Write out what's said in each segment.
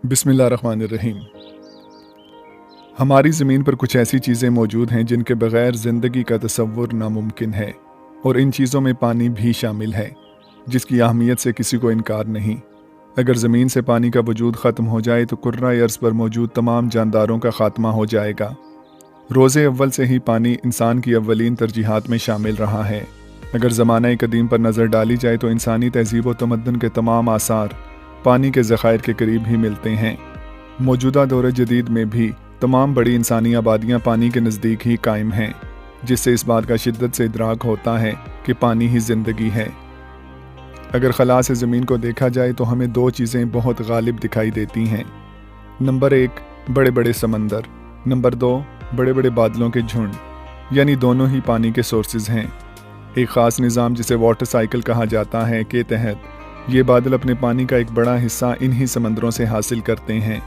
बिस्मिल्लाहिर्रहमानिर्रहीम। हमारी ज़मीन पर कुछ ऐसी चीज़ें मौजूद हैं जिनके बग़ैर ज़िंदगी का तसव्वुर नामुमकिन है, और इन चीज़ों में पानी भी शामिल है, जिसकी अहमियत से किसी को इनकार नहीं। अगर ज़मीन से पानी का वजूद ख़त्म हो जाए तो कुर्रा अर्ज़ पर मौजूद तमाम जानदारों का ख़ात्मा हो जाएगा। रोज़े अव्वल से ही पानी इंसान की अव्वलीन तरजीहात में शामिल रहा है। अगर ज़माना कदीम पर नज़र डाली जाए तो इंसानी तहज़ीब व तमद्दुन के तमाम आसार पानी के ज़ख़ायर के करीब ही मिलते हैं। मौजूदा दौर जदीद में भी तमाम बड़ी इंसानी आबादियाँ पानी के नज़दीक ही कायम हैं, जिससे इस बात का शिद्दत से इदराक होता है कि पानी ही ज़िंदगी है। अगर खला से ज़मीन को देखा जाए तो हमें दो चीज़ें बहुत गालिब दिखाई देती हैं। नंबर 1 बड़े बड़े समंदर, नंबर 2 बड़े बड़े बादलों के झुंड, यानी दोनों ही पानी के सोर्सेज हैं। एक ख़ास निज़ाम जिसे वाटर साइकिल कहा जाता है के तहत ये बादल अपने पानी का एक बड़ा हिस्सा इन्हीं समंदरों से हासिल करते हैं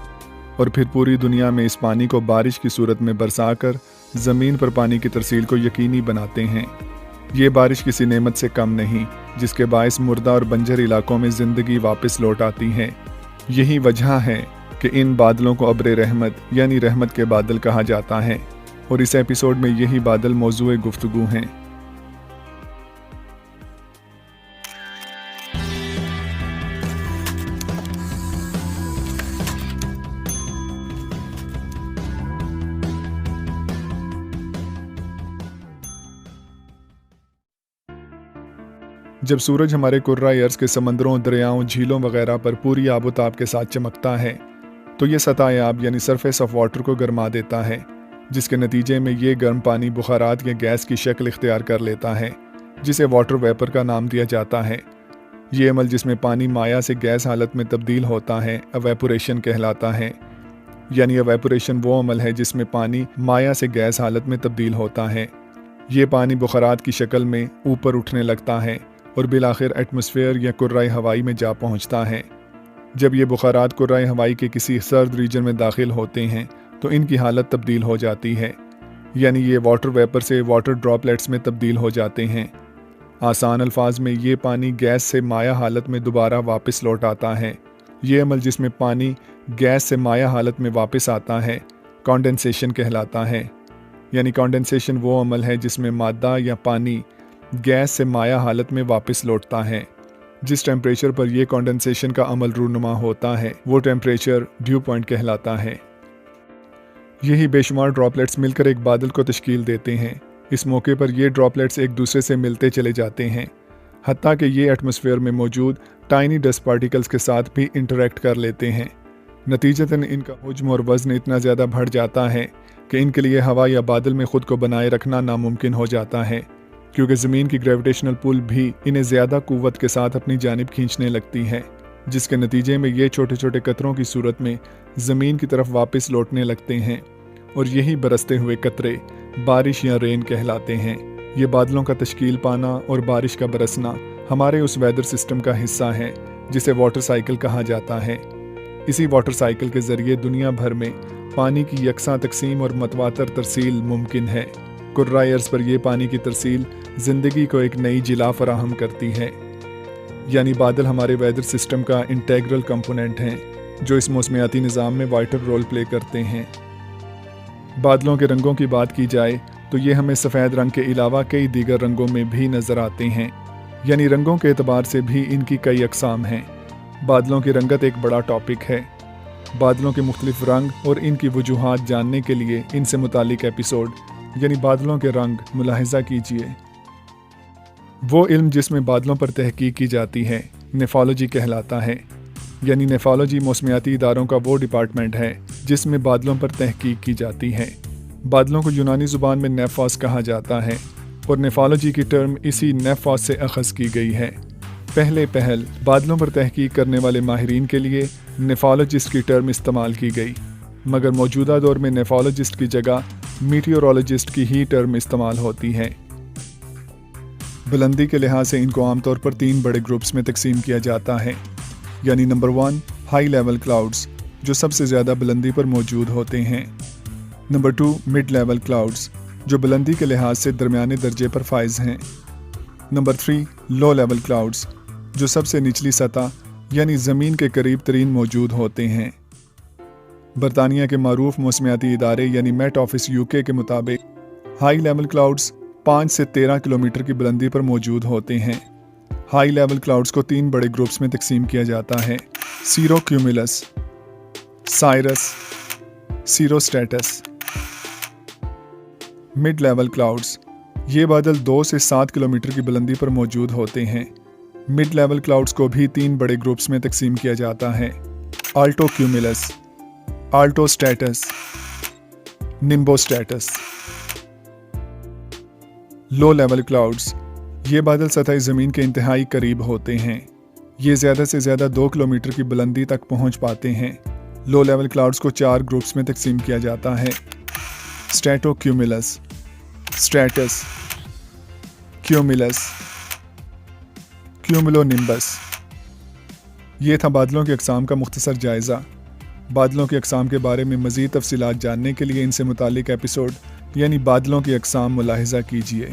और फिर पूरी दुनिया में इस पानी को बारिश की सूरत में बरसाकर ज़मीन पर पानी की तरसील को यकीनी बनाते हैं। ये बारिश किसी नेमत से कम नहीं, जिसके बायस मुर्दा और बंजर इलाकों में ज़िंदगी वापस लौट आती है। यही वजह है कि इन बादलों को अब्र रहमत यानी रहमत के बादल कहा जाता है, और इस एपिसोड में यही बादल मौजूए गुफ्तगू हैं। जब सूरज हमारे कुर्रा अर्ज़ के समंदरों, दरियाओं, झीलों वगैरह पर पूरी आबोताब के साथ चमकता है तो ये सतह आब यानी सरफेस ऑफ वाटर को गर्मा देता है, जिसके नतीजे में ये गर्म पानी बुखारात या गैस की शक्ल इख्तियार कर लेता है, जिसे वाटर वेपर का नाम दिया जाता है। ये अमल जिसमें पानी माया से गैस हालत में तब्दील होता है एवेपोरेशन कहलाता है। यानी एवेपोरेशन वो अमल है जिसमें पानी माया से गैस हालत में तब्दील होता है। ये पानी बुखारात की शक्ल में ऊपर उठने लगता है और बिलाखिर एटमॉस्फेयर या कुर्राए हवाई में जा पहुंचता है। जब ये बुखारात कुर्राए हवाई के किसी सर्द रीजन में दाखिल होते हैं तो इनकी हालत तब्दील हो जाती है, यानी ये वाटर वेपर से वाटर ड्रॉपलेट्स में तब्दील हो जाते हैं। आसान अल्फाज में ये पानी गैस से माया हालत में दोबारा वापस लौट आता है। ये अमल जिसमें पानी गैस से माया हालत में वापस आता है कंडेंसेशन कहलाता है। यानी कंडेंसेशन वो अमल है जिसमें मादा या पानी गैस से माया हालत में वापस लौटता है। जिस टेम्परेचर पर यह कंडेंसेशन का अमल रूनुमा होता है वो टेम्परेचर ड्यू पॉइंट कहलाता है। यही बेशुमार ड्रॉपलेट्स मिलकर एक बादल को तश्कील देते हैं। इस मौके पर ये ड्रॉपलेट्स एक दूसरे से मिलते चले जाते हैं, हत्ता कि ये एटमॉस्फेयर में मौजूद टाइनी डस्ट पार्टिकल्स के साथ भी इंटरेक्ट कर लेते हैं। नतीजतन इनका हुज्म और वज़न इतना ज़्यादा बढ़ जाता है कि इनके लिए हवा या बादल में ख़ुद को बनाए रखना नामुमकिन हो जाता है, क्योंकि ज़मीन की ग्रेविटेशनल पुल भी इन्हें ज़्यादा क़ुव्वत के साथ अपनी जानिब खींचने लगती है, जिसके नतीजे में ये छोटे छोटे कतरों की सूरत में ज़मीन की तरफ वापस लौटने लगते हैं, और यही बरसते हुए कतरे बारिश या रेन कहलाते हैं। ये बादलों का तश्कील पाना और बारिश का बरसना हमारे उस वेदर सिस्टम का हिस्सा है जिसे वाटर साइकिल कहा जाता है। इसी वाटर साइकिल के ज़रिए दुनिया भर में पानी की यकसा तकसीम और मतवातर तरसील मुमकिन है। कुर्रा अर्ज़ पर यह पानी की तरसील ज़िंदगी को एक नई जिला फराहम करती है। यानी बादल हमारे वेदर सिस्टम का इंटेग्रल कंपोनेंट हैं जो इस मौसमियाती निज़ाम में वाइटल रोल प्ले करते हैं। बादलों के रंगों की बात की जाए तो ये हमें सफ़ेद रंग के अलावा कई दीगर रंगों में भी नज़र आते हैं, यानी रंगों के एतबार से भी इनकी कई अक़साम हैं। बादलों की रंगत एक बड़ा टॉपिक है। बादलों के मुख्तलिफ रंग और इनकी वजूहात जानने के लिए इनसे मुतालिक एपिसोड यानी बादलों के रंग मुलाहिज़ा कीजिए। वो इल्म जिसमें बादलों पर तहकीक की जाती है नेफोलॉजी कहलाता है। यानी नेफोलॉजी मौसमियाती इदारों का वो डिपार्टमेंट है जिसमें बादलों पर तहकीक की जाती है। बादलों को यूनानी ज़ुबान में नेफॉस कहा जाता है और नेफोलॉजी की टर्म इसी नेफॉस से अखज़ की गई है। पहल बादलों पर तहकीक करने वाले माहिरीन के लिए नेफोलॉजिस्ट की टर्म इस्तेमाल की गई, मगर मौजूदा दौर में नेफोलॉजिस्ट की जगह मीटियोरोलॉजिस्ट की ही टर्म इस्तेमाल होती है। बुलंदी के लिहाज से इनको आमतौर पर 3 बड़े ग्रुप्स में तकसीम किया जाता है। यानी नंबर 1 हाई लेवल क्लाउड्स जो सबसे ज़्यादा बुलंदी पर मौजूद होते हैं। नंबर 2 मिड लेवल क्लाउड्स जो बुलंदी के लिहाज से दरमियाने दर्जे पर फाइज हैं। नंबर 3 लो लेवल क्लाउड्स जो सबसे निचली सतह यानी ज़मीन के करीब तरीन मौजूद होते हैं। बरतानिया के मारूफ मौसमियाती इदारे यानी मेट ऑफिस यूके के मुताबिक हाई लेवल क्लाउड्स 5 से 13 किलोमीटर की बुलंदी पर मौजूद होते हैं। हाई लेवल क्लाउड्स को 3 बड़े ग्रुप्स में तकसीम किया जाता है: सीरोक्यूमुलस, साइरस, सीरोस्ट्रेटस। मिड लेवल क्लाउड्स, ये बादल 2 से 7 किलोमीटर की बुलंदी पर मौजूद होते हैं। मिड लेवल क्लाउड्स को भी 3 बड़े ग्रुप्स में तकसीम किया जाता है: आल्टोक्यूमुलस, आल्टोस्ट्रेटस, निम्बोस्ट्रेटस। लो लेवल क्लाउड्स, ये बादल सतह ज़मीन के इंतहाई करीब होते हैं। ये ज़्यादा से ज़्यादा 2 किलोमीटर की बुलंदी तक पहुंच पाते हैं। लो लेवल क्लाउड्स को 4 ग्रुप्स में तकसीम किया जाता है: स्ट्रेटोक्यूमुलस, स्ट्रेटस, क्यूमुलस, क्यूमुलोनिम्बस। ये था बादलों की अक़साम का मुख्तसर जायज़ा। बादलों की अक़साम के बारे में मज़ीद तफ़सीलात जानने के लिए इनसे मुतालिक एपिसोड यानी बादलों की अक़साम मुलाहिज़ा कीजिए।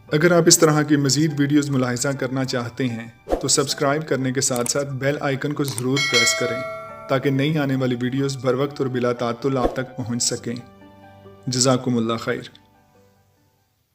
अगर आप इस तरह की मज़ीद वीडियोज़ मुलाहिज़ा करना चाहते हैं तो सब्सक्राइब करने के साथ साथ बेल आइकन को ज़रूर प्रेस करें ताकि नई आने वाली वीडियोज़ बर वक्त और बिला तातुल आप तक पहुँच सकें। जज़ाकुमुल्लाह खैर।